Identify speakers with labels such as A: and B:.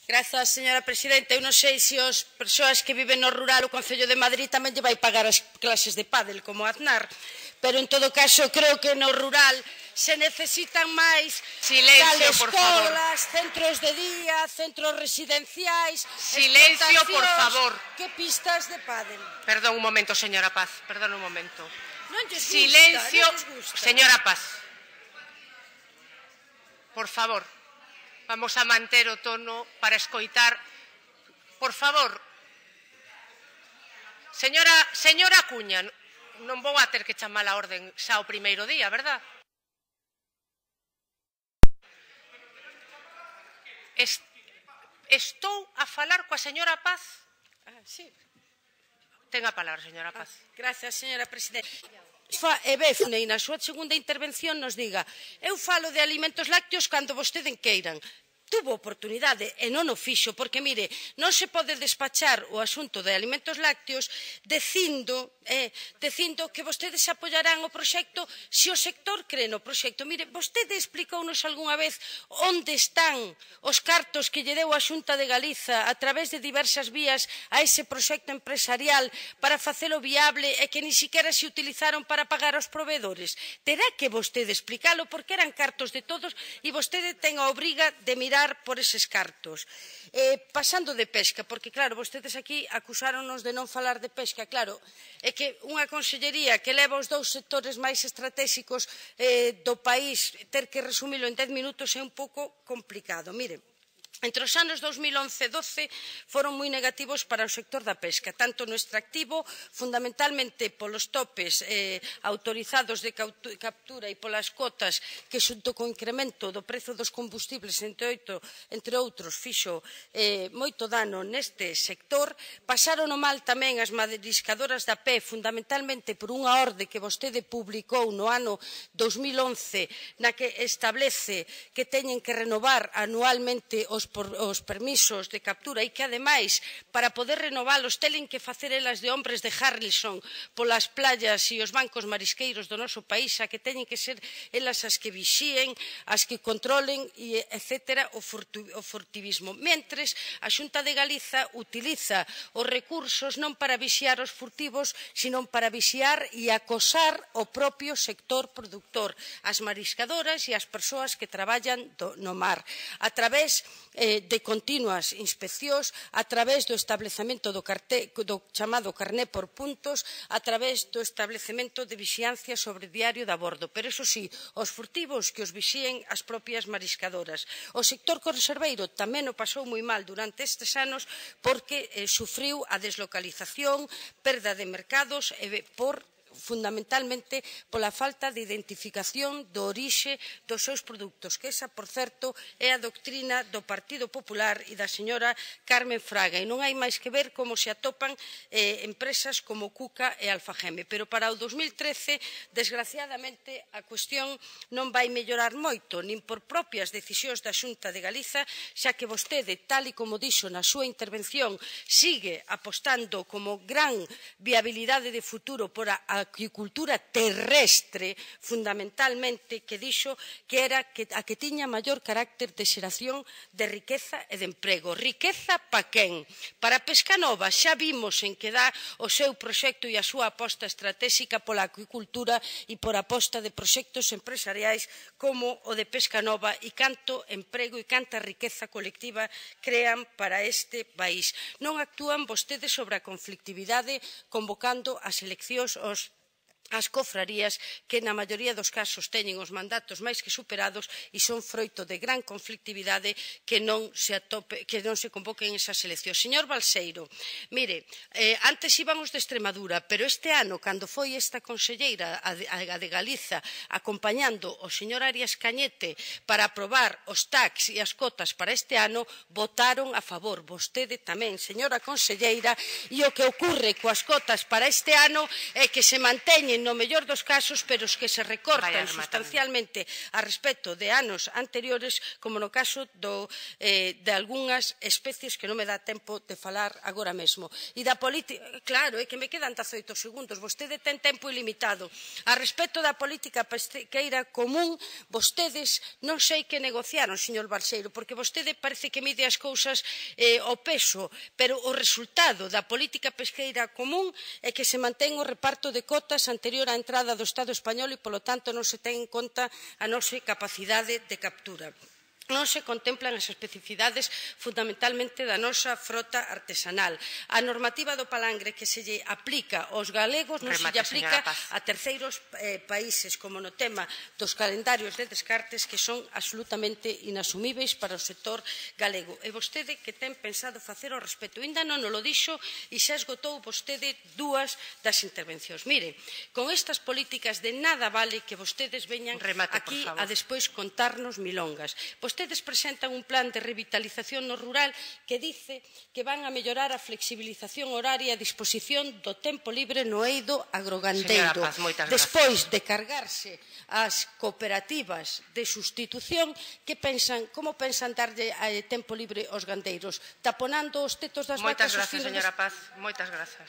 A: Grazas, señora presidenta. Eu non sei se as persoas que viven no rural o Concello de Madrid tamén lle vai pagar as clases de pádel como Aznar, pero en todo caso creo que no rural se necesitan máis escolas, centros de día, centros residenciais,
B: silencio, por favor,
A: que pistas de pádel.
B: Perdón un momento, señora Paz, perdón un momento.
A: Non lles gusta,
B: Silencio,
A: non lles gusta.
B: señora Paz. Por favor, vamos a manter o tono para escoitar. Por favor. Señora Acuña, non vou a ter que chamar a orden xa o primeiro día, verdad? Estou a falar coa señora Paz.
A: Sí.
B: Ten a palabra, señora Paz.
A: Gracias, señora presidenta. E Béfnei, na súa segunda intervención, nos diga eu falo de alimentos lácteos cando vostede queiran. Tuvo oportunidade e non o fixo, porque, mire, non se pode despachar o asunto de alimentos lácteos dicindo que vostedes apoiarán o proxecto se o sector cree no proxecto. Mire, vostede explicounos algunha vez onde están os cartos que lle deu a Xunta de Galiza a través de diversas vías a ese proxecto empresarial para facelo viable e que ni siquiera se utilizaron para pagar aos proveedores. Terá que vostede explicalo porque eran cartos de todos e vostede ten a obriga de mirar por eses cartos. Pasando de pesca, porque claro, vostedes aquí acusáronnos de non falar de pesca, claro, é que unha consellería que leva os dous sectores máis estratégicos do país, ter que resumilo en 10 minutos é un pouco complicado. Mire, entre os anos 2011 e 2012 foron moi negativos para o sector da pesca, tanto no extractivo, fundamentalmente polos topes autorizados de captura e polas cotas que xunto co incremento do prezo dos combustibles, entre outros, fixo moito dano neste sector. Pasaron o mal tamén as mariscadoras da pé, fundamentalmente por unha orde que vostede publicou no ano 2011 na que establece que teñen que renovar anualmente os permisos de captura e que, ademais, para poder renovalos, tenen que facer elas de hombres de Harrelson polas playas e os bancos marisqueiros do noso país, a que teñen que ser elas as que vixíen, as que controlen, etc., o furtivismo. Mentres, a Xunta de Galiza utiliza os recursos non para vixiar os furtivos, sino para vixiar e acosar o propio sector produtor, as mariscadoras e as persoas que traballan no mar, a través de continuas inspeccións, a través do establecemento do chamado carné por puntos, a través do establecemento de vixiancia sobre diario de a bordo. Pero, eso sí, os furtivos que os vixíen as propias mariscadoras. O sector conserveiro tamén o pasou moi mal durante estes anos porque sufriu a deslocalización, perda de mercados e fundamentalmente pola falta de identificación do orixe dos seus produtos, que esa, por certo, é a doctrina do Partido Popular e da señora Carmen Fraga, e non hai máis que ver como se atopan empresas como Cuca e Alfageme. Pero para o 2013, desgraciadamente, a cuestión non vai mellorar moito, nin por propias decisións da Xunta de Galiza, xa que vostede, tal e como dixo na súa intervención, sigue apostando como gran viabilidade de futuro por a agricultura terrestre, fundamentalmente, que dixo que era a que tiña maior carácter de xeración de riqueza e de emprego. Riqueza pa quen? Para a pesca nova xa vimos en que dá o seu proxecto e a súa aposta estratégica pola agricultura e por aposta de proxectos empresariais como o de pesca nova e canto emprego e canta riqueza colectiva crean para este país. Non actúan vostedes sobre a conflictividade convocando as eleccións as cofrarías que na maioría dos casos teñen os mandatos máis que superados e son froito de gran conflictividade que non se convoquen esas eleccións. Señor Balseiro, mire, antes íbamos de Extremadura, pero este ano, cando foi esta conselleira, a de Galiza, acompañando o señor Arias Cañete para aprobar os tax e as cotas para este ano, votaron a favor. Vostede tamén, señora conselleira, e o que ocurre coas cotas para este ano é que se manteñen no mellor dos casos, pero os que se recortan sustancialmente a respecto de anos anteriores, como no caso de algunhas especies que non me dá tempo de falar agora mesmo. E da política, claro, é que me quedan 18 segundos, vostede ten tempo ilimitado. A respecto da política pesqueira común, vostedes non sei que negociaron, señor Balseiro, porque vostede parece que mide as cousas ao peso, pero o resultado da política pesqueira común é que se mantén o reparto de cotas anterior á entrada do Estado español e, polo tanto, non se ten en conta a nosa capacidade de captura. Non se contemplan as especificidades fundamentalmente da nosa frota artesanal. A normativa do palangre que se lle aplica aos galegos non se lle aplica a terceiros países, como no tema dos calendarios de descartes, que son absolutamente inasumíveis para o sector galego. E vostede que ten pensado facer ao respecto? Ainda non o dixo e xa esgotou vostede dúas das intervencións. Mire, con estas políticas de nada vale que vostedes veñan aquí a despois contarnos milongas. Vostedes presentan un plan de revitalización no rural que dice que van a mellorar a flexibilización horaria e a disposición do tempo libre no eido agrogandeiro. Despois de cargarse as cooperativas de sustitución, como pensan darlle tempo libre aos gandeiros? Taponando os tetos das vacas?
B: Moitas grazas, señora Paz. Moitas grazas.